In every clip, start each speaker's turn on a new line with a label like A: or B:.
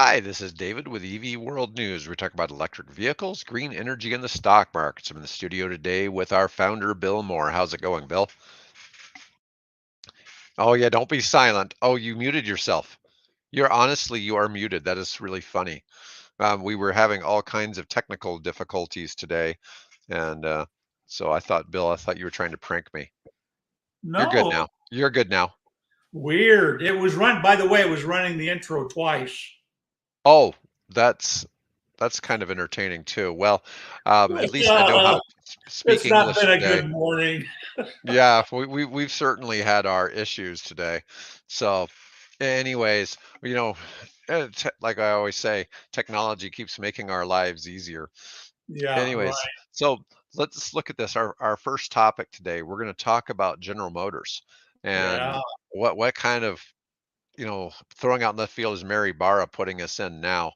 A: Hi, this is David with EV World News. We talk about electric vehicles, green energy, and the stock markets. I'm in the studio today with our founder, Bill Moore. How's it going, Bill? Oh, yeah, don't be silent. Oh, you muted yourself. You are muted. That is really funny. We were having all kinds of technical difficulties today. And so I thought you were trying to prank me. You're good
B: No,
A: now. You're good now.
B: weird. It was run, by the way, it was running the intro twice.
A: Oh, that's that's kind of entertaining too. Well, at least I know how
B: Uh,
A: to speak
B: it's not
A: English
B: been a
A: today.
B: good morning.
A: Yeah, we've certainly had our issues today. So, anyways, like I always say, technology keeps making our lives easier.
B: Yeah,
A: Anyways,
B: right.
A: so let's look at this. Our first topic today, we're going to talk about General Motors
B: Yeah.
A: and what kind of, throwing out in the field is Mary Barra putting us in now.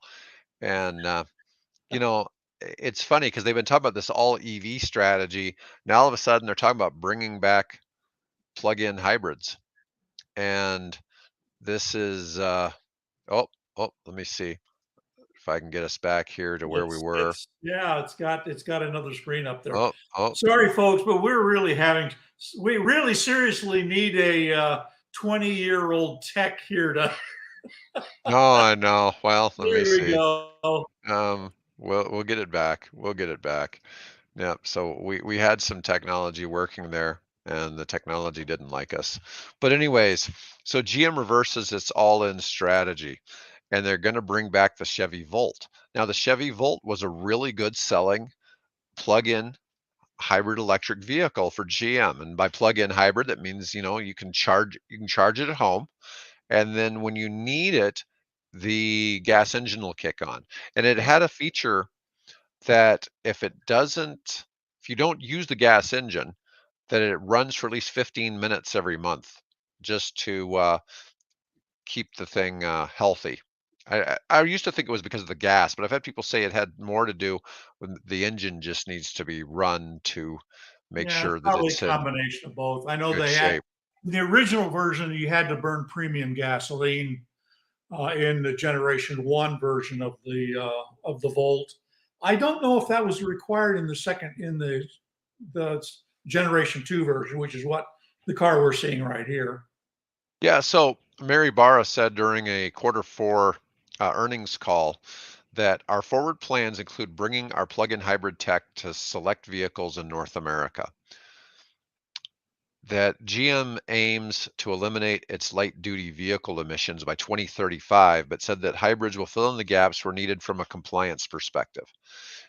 A: And you know, it's funny because they've been talking about this all EV strategy. Now all of a sudden they're talking about bringing back plug-in hybrids. And this is oh, let me see if I can get us back here to where we were.
B: It's got another screen up there.
A: Oh, oh,
B: Sorry, folks, but we really seriously need a 20-year-old tech here to.
A: no, I know. Well, let me
B: There we
A: see.
B: go.
A: We'll get it back. We'll get it back. Yeah, so we had some technology working there and the technology didn't like us. But anyways, so GM reverses its all-in strategy and they're going to bring back the Chevy Volt. Now the Chevy Volt was a really good selling plug-in hybrid electric vehicle for GM. And by plug-in hybrid, that means, you can charge it at home and then when you need it, the gas engine will kick on. And it had a feature that if you don't use the gas engine, that it runs for at least 15 minutes every month just to keep the thing healthy. I used to think it was because of the gas, but I've had people say it had more to do with the engine just needs to be run to make
B: Yeah, it's
A: sure that
B: probably a
A: it's in
B: combination of both. I know
A: good
B: they had
A: shape.
B: the original version, you had to burn premium gasoline in the Generation One version of the Volt. I don't know if that was required in the Generation Two version, which is what the car we're seeing right here.
A: Yeah, so Mary Barra said during a quarter four earnings call that our forward plans include bringing our plug-in hybrid tech to select vehicles in North America. That GM aims to eliminate its light-duty vehicle emissions by 2035, but said that hybrids will fill in the gaps where needed from a compliance perspective.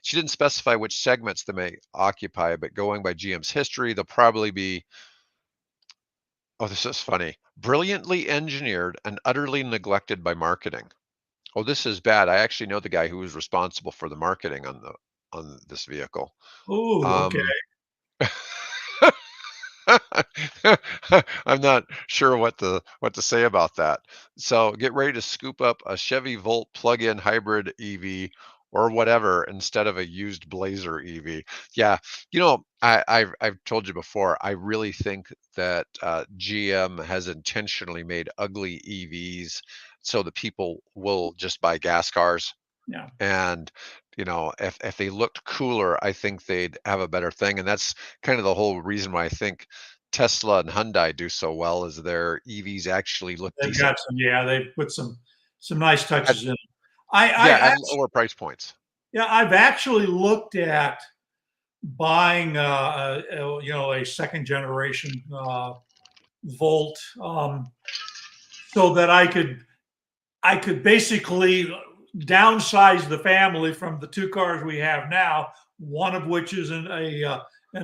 A: She didn't specify which segments they may occupy, but going by GM's history, they'll probably be, oh, this is funny, brilliantly engineered and utterly neglected by marketing. Oh, this is bad. I actually know the guy who was responsible for the marketing on this vehicle.
B: Oh, okay.
A: Um, I'm not sure what to say about that. So get ready to scoop up a Chevy Volt plug-in hybrid EV or whatever instead of a used Blazer EV. Yeah, I've told you before. I really think that GM has intentionally made ugly EVs so that people will just buy gas cars.
B: Yeah.
A: And if they looked cooler, I think they'd have a better thing. And that's kind of the whole reason why I think Tesla and Hyundai do so well is their EVs actually look
B: They've
A: decent
B: got they've put some nice
A: at
B: touches in. I
A: yeah, at
B: actually,
A: lower price points.
B: yeah, I've actually looked at buying a second generation Volt, so that I could basically downsize the family from the two cars we have now, one of which is an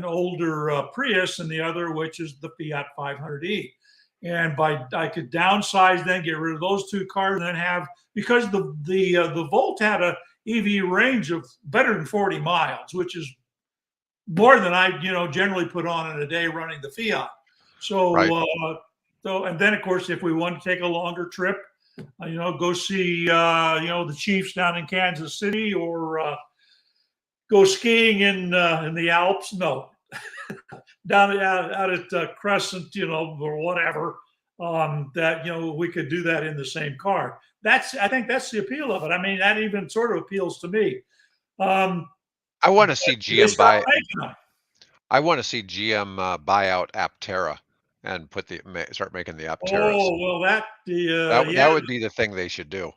B: older Prius, and the other which is the Fiat 500e. And I could downsize, then get rid of those two cars, and then have, because the Volt had a EV range of better than 40 miles, which is more than I generally put on in a day running the Fiat.
A: Right.
B: So and then of course if we want to take a longer trip, go see the Chiefs down in Kansas City, or go skiing in the Alps. No, down out at Crescent, or whatever. That we could do that in the same car. I think that's the appeal of it. I mean, that even sort of appeals to me. Um,
A: I want to see
B: they
A: GM
B: start
A: buy.
B: making them.
A: I want to see GM buy out Aptera and start making the Apteras.
B: Oh well, that the
A: That
B: yeah.
A: would be the thing they should do.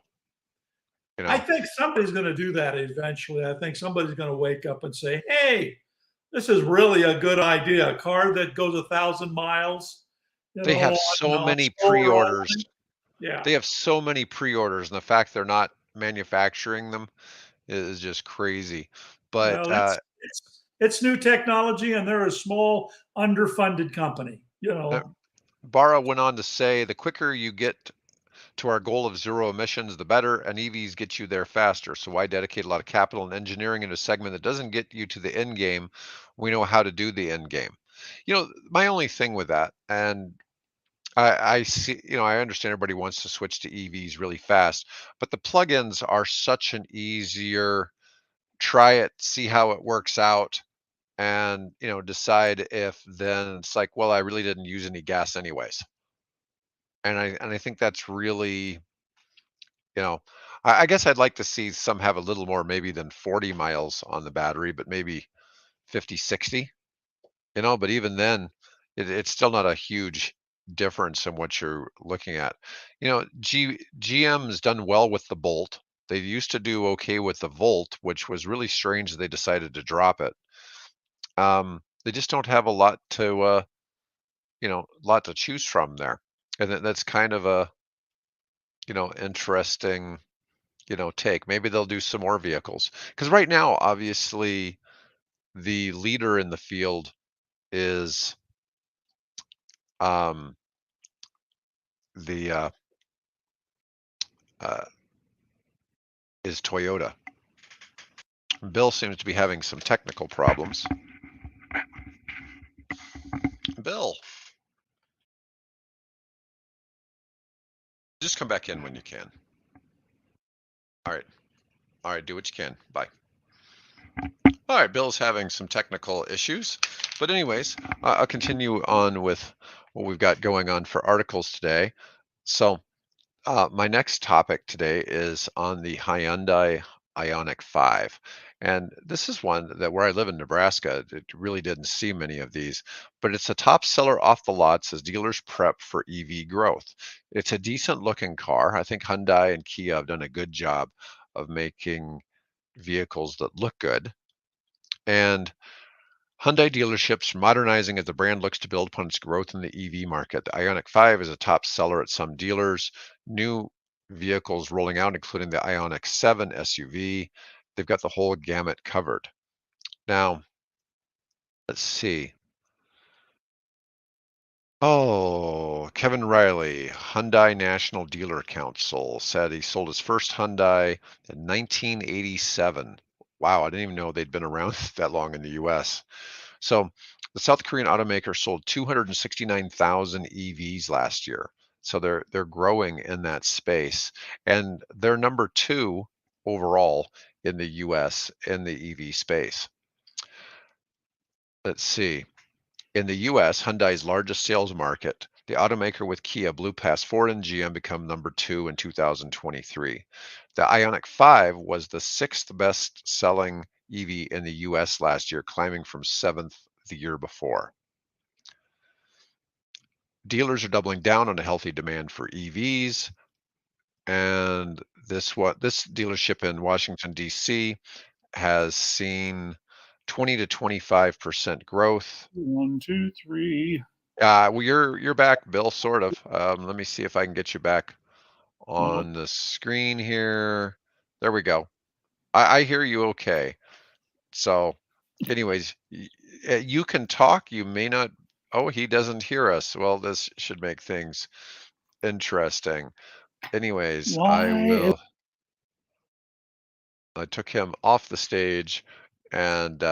A: You
B: I
A: know,
B: think somebody's going to do that eventually. I think somebody's going to wake up and say, "Hey, this is really a good idea. A car that goes 1,000 miles,
A: they have so
B: on
A: many
B: solar
A: pre-orders.
B: only." Yeah.
A: They have so many pre-orders, and the fact they're not manufacturing them is just crazy. But
B: Well, it's new technology, and they're a small, underfunded company.
A: Barra went on to say, the quicker you get to our goal of zero emissions, the better, and EVs get you there faster. So why dedicate a lot of capital and engineering into a segment that doesn't get you to the end game? We know how to do the end game. My only thing with that, and I see, I understand everybody wants to switch to EVs really fast, but the plugins are such an easier try it, see how it works out, and decide if then it's like, well, I really didn't use any gas anyways. And I think that's really, you know, I guess I'd like to see some have a little more maybe than 40 miles on the battery, but maybe 50, 60. But even then, it's still not a huge difference in what you're looking at. GM's done well with the Bolt. They used to do okay with the Volt, which was really strange that they decided to drop it. They just don't have a lot to choose from there, and that's kind of a interesting take. Maybe they'll do some more vehicles because right now, obviously, the leader in the field is um, the uh, is Toyota. Bill seems to be having some technical problems. Bill, just come back in when you can. All right. All right. Do what you can. Bye. All right. Bill's having some technical issues. But, anyways, I'll continue on with what we've got going on for articles today. So, my next topic today is on the Hyundai Ionic 5. And this is one that where I live in Nebraska, it really didn't see many of these, but it's a top seller off the lots as dealers prep for EV growth. It's a decent looking car. I think Hyundai and Kia have done a good job of making vehicles that look good. And Hyundai dealerships modernizing as the brand looks to build upon its growth in the EV market. The Ionic 5 is a top seller at some dealers. New vehicles rolling out, including the Ionic 7 SUV. They've got the whole gamut covered. Now, let's see. Oh, Kevin Riley, Hyundai National Dealer Council, said he sold his first Hyundai in 1987. Wow, I didn't even know they'd been around that long in the US. So the South Korean automaker sold 269,000 EVs last year. So they're growing in that space, and they're number two overall in the US in the EV space. Let's see. In the US, Hyundai's largest sales market, the automaker with Kia blew past Ford and GM, become number two in 2023. The Ionic 5 was the sixth best selling EV in the US last year, climbing from seventh the year before. Dealers are doubling down on a healthy demand for EVs, and this dealership in Washington D.C. has seen 20 to 25% growth.
B: 1, 2, 3.
A: Well, you're back, Bill, sort of. Let me see if I can get you back
B: Nope.
A: on the screen here. There we go. I hear you okay. So, anyways, you can talk. You may not. Oh, he doesn't hear us. Well, this should make things interesting. Anyways,
B: Why?
A: I took him off the stage, and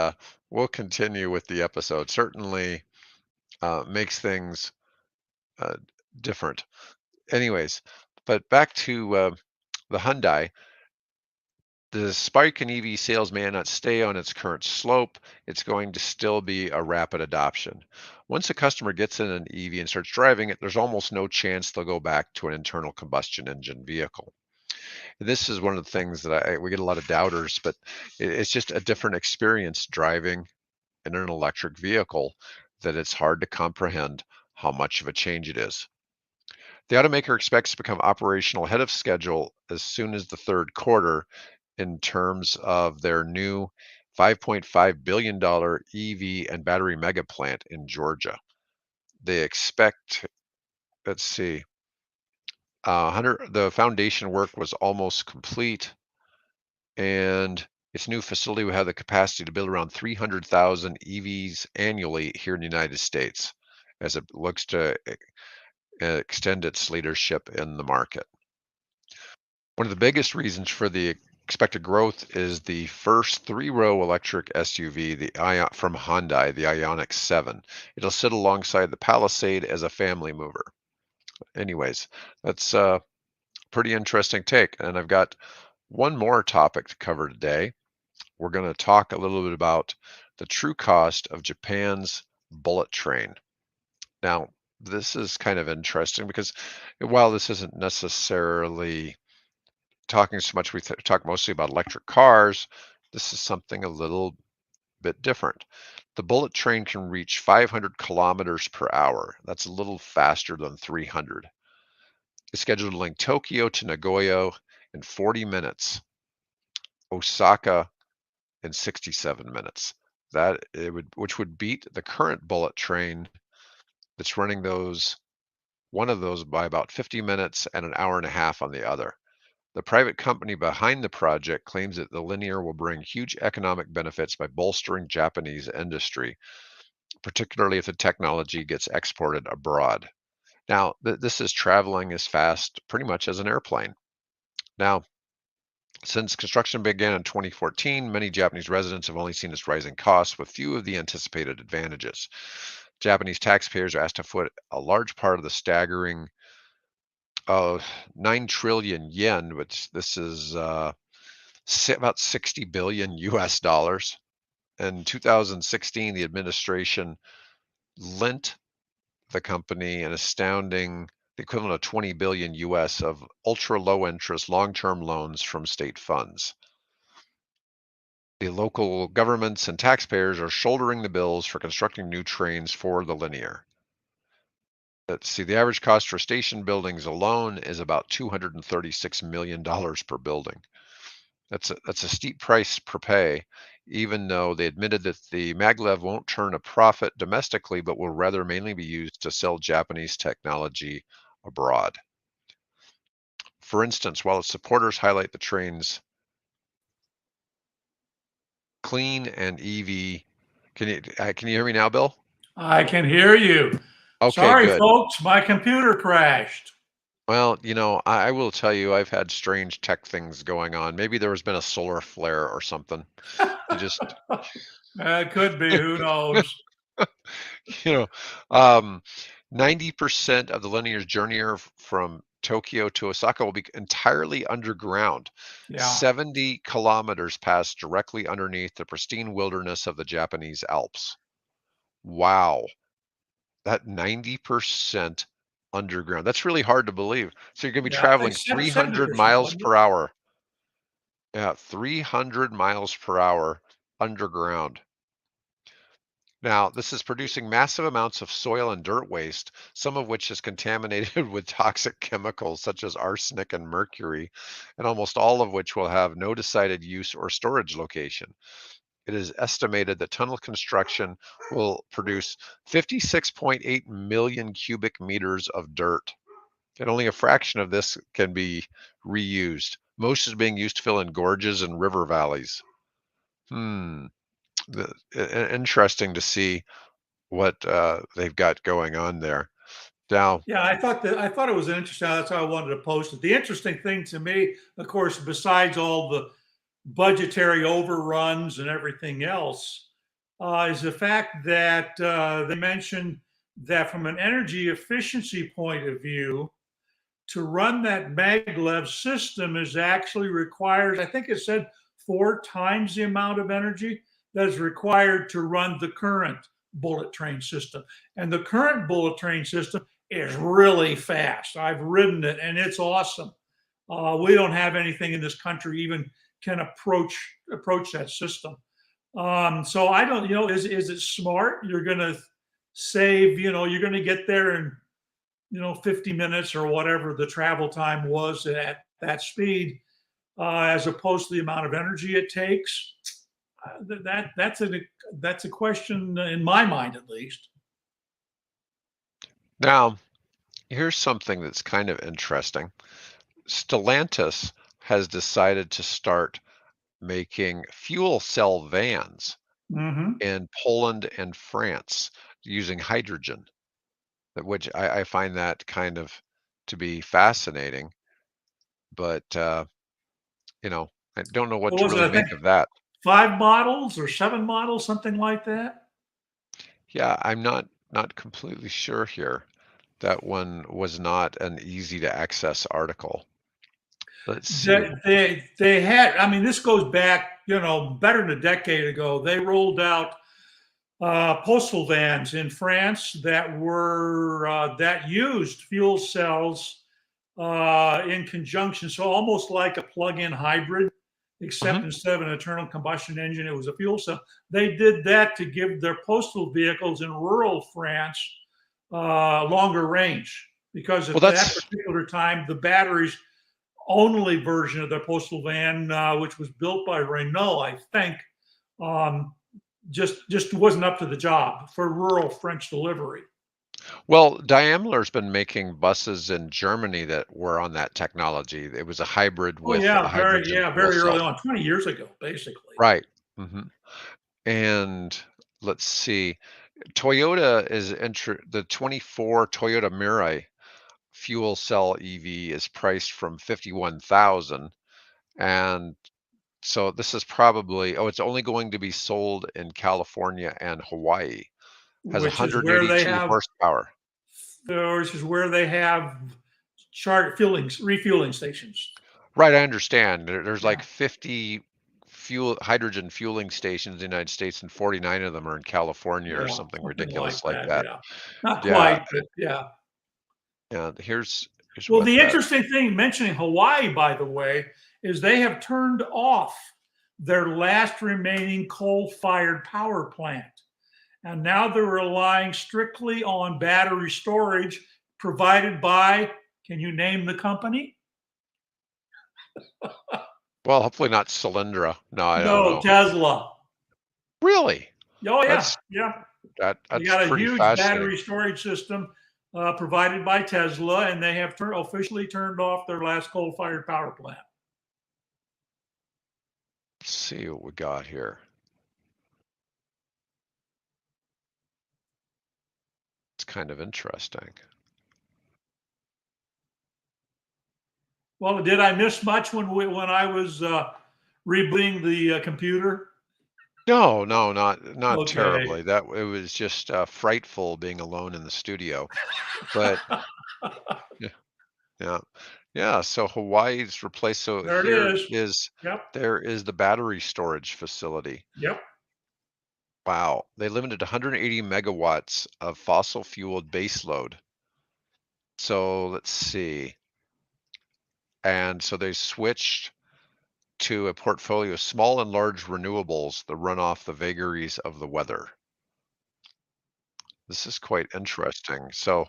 A: we'll continue with the episode. Certainly makes things uh, different. Anyways, but back to the Hyundai. The spike in EV sales may not stay on its current slope. It's going to still be a rapid adoption. Once a customer gets in an EV and starts driving it, there's almost no chance they'll go back to an internal combustion engine vehicle. This is one of the things that we get a lot of doubters, but it's just a different experience driving in an electric vehicle that it's hard to comprehend how much of a change it is. The automaker expects to become operational ahead of schedule as soon as the third quarter in terms of their new $5.5 billion EV and battery mega plant in Georgia. They expect, let's see, 100, the foundation work was almost complete, and its new facility will have the capacity to build around 300,000 EVs annually here in the United States as it looks to extend its leadership in the market. One of the biggest reasons for the expected growth is the first three-row electric SUV, from Hyundai, the Ionic 7. It'll sit alongside the Palisade as a family mover. Anyways, that's a pretty interesting take. And I've got one more topic to cover today. We're going to talk a little bit about the true cost of Japan's bullet train. Now, this is kind of interesting because while this isn't necessarily talking so much, we talk mostly about electric cars. This is something a little bit different. The bullet train can reach 500 kilometers per hour. That's a little faster than 300. It's scheduled to link Tokyo to Nagoya in 40 minutes, Osaka in 67 minutes. Which would beat the current bullet train that's running one of those by about 50 minutes and an hour and a half on the other. The private company behind the project claims that the linear will bring huge economic benefits by bolstering Japanese industry, particularly if the technology gets exported abroad. Now, this is traveling as fast pretty much as an airplane. Now, since construction began in 2014, many Japanese residents have only seen its rising costs with few of the anticipated advantages. Japanese taxpayers are asked to foot a large part of the staggering 9 trillion yen, which this is about 60 billion US dollars. In 2016, the administration lent the company an astounding the equivalent of 20 billion US of ultra low interest long-term loans from state funds. The local governments and taxpayers are shouldering the bills for constructing new trains for the linear. Let's see, the average cost for station buildings alone is about $236 million per building. That's a steep price per pay, even though they admitted that the maglev won't turn a profit domestically, but will rather mainly be used to sell Japanese technology abroad. For instance, while its supporters highlight the train's clean and EV, can you hear me now, Bill?
B: I can hear you.
A: Okay,
B: Sorry,
A: good.
B: folks, my computer crashed.
A: Well, I will tell you, I've had strange tech things going on. Maybe there has been a solar flare or something. You just,
B: It could be, who knows?
A: you know, um, 90% of the linear journey from Tokyo to Osaka will be entirely underground.
B: Yeah,
A: 70 kilometers pass directly underneath the pristine wilderness of the Japanese Alps. Wow, that 90% underground. That's really hard to believe. So you're going to be
B: yeah, I think
A: traveling 300
B: 70%,
A: miles
B: wasn't it?
A: per hour. Yeah, 300 miles per hour underground. Now, this is producing massive amounts of soil and dirt waste, some of which is contaminated with toxic chemicals such as arsenic and mercury, and almost all of which will have no decided use or storage location. It is estimated that tunnel construction will produce 56.8 million cubic meters of dirt, and only a fraction of this can be reused. Most is being used to fill in gorges and river valleys. Hmm. Interesting to see what they've got going on there. Now,
B: Yeah, I thought it was interesting. That's why I wanted to post it. The interesting thing to me, of course, besides all the budgetary overruns and everything else, is the fact that they mentioned that from an energy efficiency point of view, to run that maglev system is actually requires, I think it said 4 times the amount of energy that is required to run the current bullet train system. And the current bullet train system is really fast. I've ridden it and it's awesome. We don't have anything in this country even can approach that system. So I don't, is it smart? You're going to save, you're going to get there in 50 minutes or whatever the travel time was at that speed, as opposed to the amount of energy it takes. That's a question in my mind, at least.
A: Now, here's something that's kind of interesting. Stellantis has decided to start making fuel cell vans
B: Hmm.
A: in Poland and France using hydrogen, which I find that kind of to be fascinating. But I don't know what
B: What
A: to
B: was it?
A: really
B: I think
A: make of that.
B: 5 models or 7 models, something like that.
A: Yeah, I'm not completely sure here. That one was not an easy to access article. Let's see.
B: They had. I mean, this goes back, better than a decade ago. They rolled out postal vans in France that used fuel cells in conjunction, so almost like a plug-in hybrid, except
A: Mhm.
B: instead of an internal combustion engine, it was a fuel cell. They did that to give their postal vehicles in rural France longer range, because
A: Well,
B: at that
A: that's
B: particular time, the batteries only version of their postal van, which was built by Renault, I think, um, just wasn't up to the job for rural French delivery.
A: well, Daimler's been making buses in Germany that were on that technology. It was a hybrid
B: Oh
A: with a
B: yeah,
A: hydrogen fuel
B: very early
A: cell.
B: on, 20 years ago, basically.
A: Right. Mhm. And let's see. Toyota is the 24 Toyota Mirai fuel cell EV is priced from 51,000, and so this is probably, oh, it's only going to be sold in California and Hawaii. Has
B: Which is where they
A: 182
B: have,
A: horsepower.
B: which is where they have chart refueling stations.
A: Right, I understand. There's like
B: Yeah,
A: 50 hydrogen fueling stations in the United States, and 49 of them are in California or
B: yeah,
A: something
B: something like
A: ridiculous like
B: that.
A: that.
B: Yeah, not
A: Yeah,
B: quite, but yeah.
A: yeah. Here's
B: Well,
A: what
B: the
A: that.
B: interesting thing mentioning Hawaii, by the way, is they have turned off their last remaining coal-fired power plant. And now they're relying strictly on battery storage provided by, can you name the company?
A: Well, hopefully not Solyndra. No, I don't
B: No,
A: know.
B: Tesla.
A: Really?
B: Oh, yeah.
A: That's
B: Yeah. They
A: that's
B: got a
A: pretty
B: huge
A: fascinating.
B: battery storage system provided by Tesla, and they have officially turned off their last coal fired power plant.
A: Let's see what we got here. It's kind of interesting.
B: Well, did I miss much when I was rebooting the computer?
A: No, no, not
B: Okay.
A: terribly. That it was just frightful being alone in the studio. But yeah, yeah, yeah. So Hawaii's replaced. So
B: There it
A: here
B: is.
A: is
B: Yep.
A: there is the battery storage facility.
B: Yep.
A: Wow, they limited 180 megawatts of fossil fueled baseload. So let's see. And so they switched to a portfolio of small and large renewables that run off the vagaries of the weather. This is quite interesting. So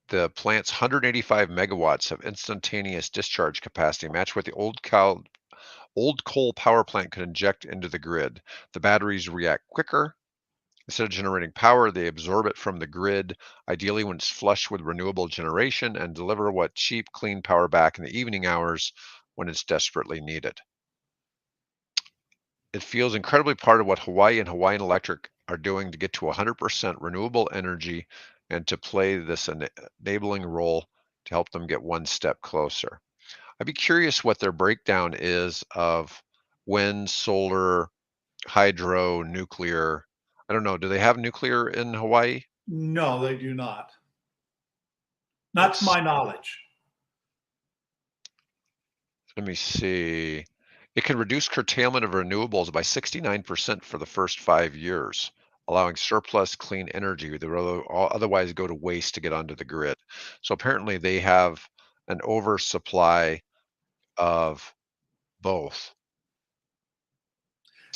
A: the plant's 185 megawatts of instantaneous discharge capacity match what the old coal power plant could inject into the grid. The batteries react quicker. Instead of generating power, they absorb it from the grid, ideally when it's flush with renewable generation, and deliver what cheap, clean power back in the evening hours when it's desperately needed. It feels incredibly part of what Hawaii and Hawaiian Electric are doing to get to 100% renewable energy and to play this enabling role to help them get one step closer. I'd be curious what their breakdown is of wind, solar, hydro, nuclear. I don't know. Do they have nuclear in Hawaii?
B: No, they do not. Not to
A: Let's
B: my knowledge.
A: let me see. It can reduce curtailment of renewables by 69% for the first 5 years, allowing surplus clean energy that would otherwise go to waste to get onto the grid. So apparently they have an oversupply. of both.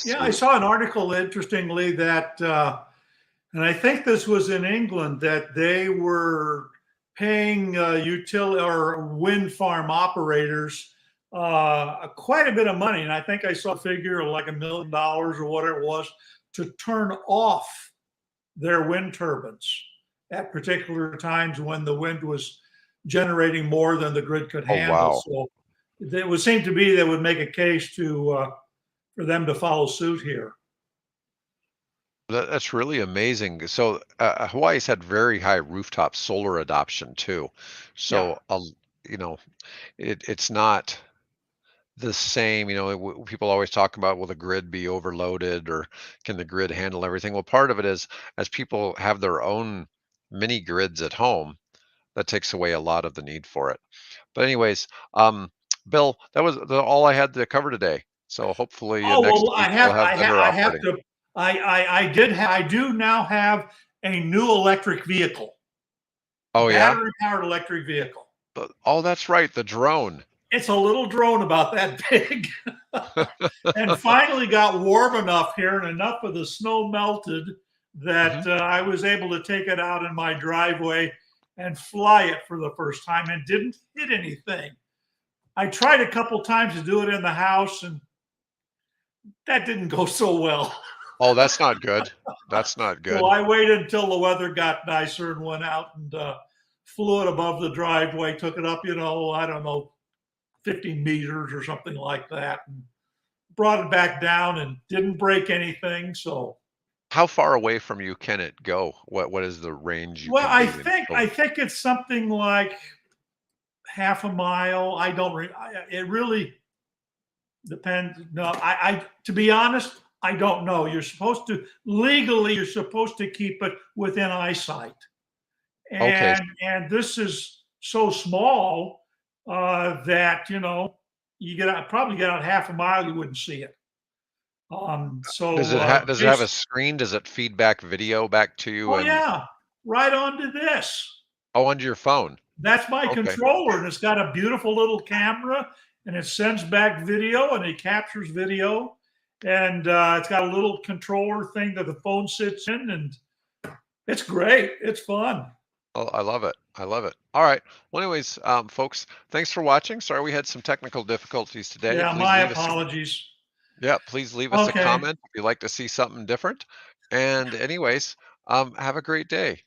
B: Yeah, I
A: So,
B: saw an article, interestingly, that, and I think this was in England, that they were paying utility or wind farm operators quite a bit of money. And I think I saw a figure of like $1 million or whatever it was to turn off their wind turbines at particular times when the wind was generating more than the grid could
A: oh
B: handle.
A: wow.
B: So it would seem to be that would make a case to for them to follow suit here.
A: That's really amazing. So, Hawaii's had very high rooftop solar adoption too.
B: Yeah.
A: So, you know, it's not the same. People always talk about, will the grid be overloaded or can the grid handle everything? Well, part of it is as people have their own mini grids at home, that takes away a lot of the need for it. But anyways, Bill, that was all I had to cover today. So hopefully
B: Oh
A: next
B: well,
A: week we'll have better
B: I have
A: operating.
B: to. I do now have a new electric vehicle,
A: Oh yeah.
B: battery powered electric vehicle.
A: Oh, that's right, the drone.
B: It's a little drone about that big, and finally got warm enough here, and enough of the snow melted
A: Hmm.
B: that I was able to take it out in my driveway and fly it for the first time, and didn't hit anything. I tried a couple times to do it in the house, and that didn't go so well.
A: Oh, that's not good. That's not
B: So
A: good.
B: I waited until the weather got nicer and went out and flew it above the driveway, took it up, I don't know, 50 meters or something like that, and brought it back down and didn't break anything. So,
A: How far away from you can it go? What is the range you
B: well,
A: can be in
B: I
A: going?
B: think it's something like half a mile. I don't. It really depends. No, to be honest, I don't know. You're supposed to legally, you're supposed to keep it within eyesight.
A: Okay.
B: And this is so small that you probably get out half a mile, you wouldn't see it.
A: Does it have a screen? Does it feed back video back to you
B: Oh
A: and
B: yeah, right onto this.
A: onto your phone?
B: That's my
A: Okay.
B: controller, and it's got a beautiful little camera, and it sends back video, and it captures video, and it's got a little controller thing that the phone sits in, and it's great. It's fun.
A: Oh, I love it. I love it. All right. Well, anyways, folks, thanks for watching. Sorry we had some technical difficulties today.
B: Yeah, my apologies.
A: Please leave us a
B: Okay.
A: comment if you'd like to see something different. And anyways, have a great day.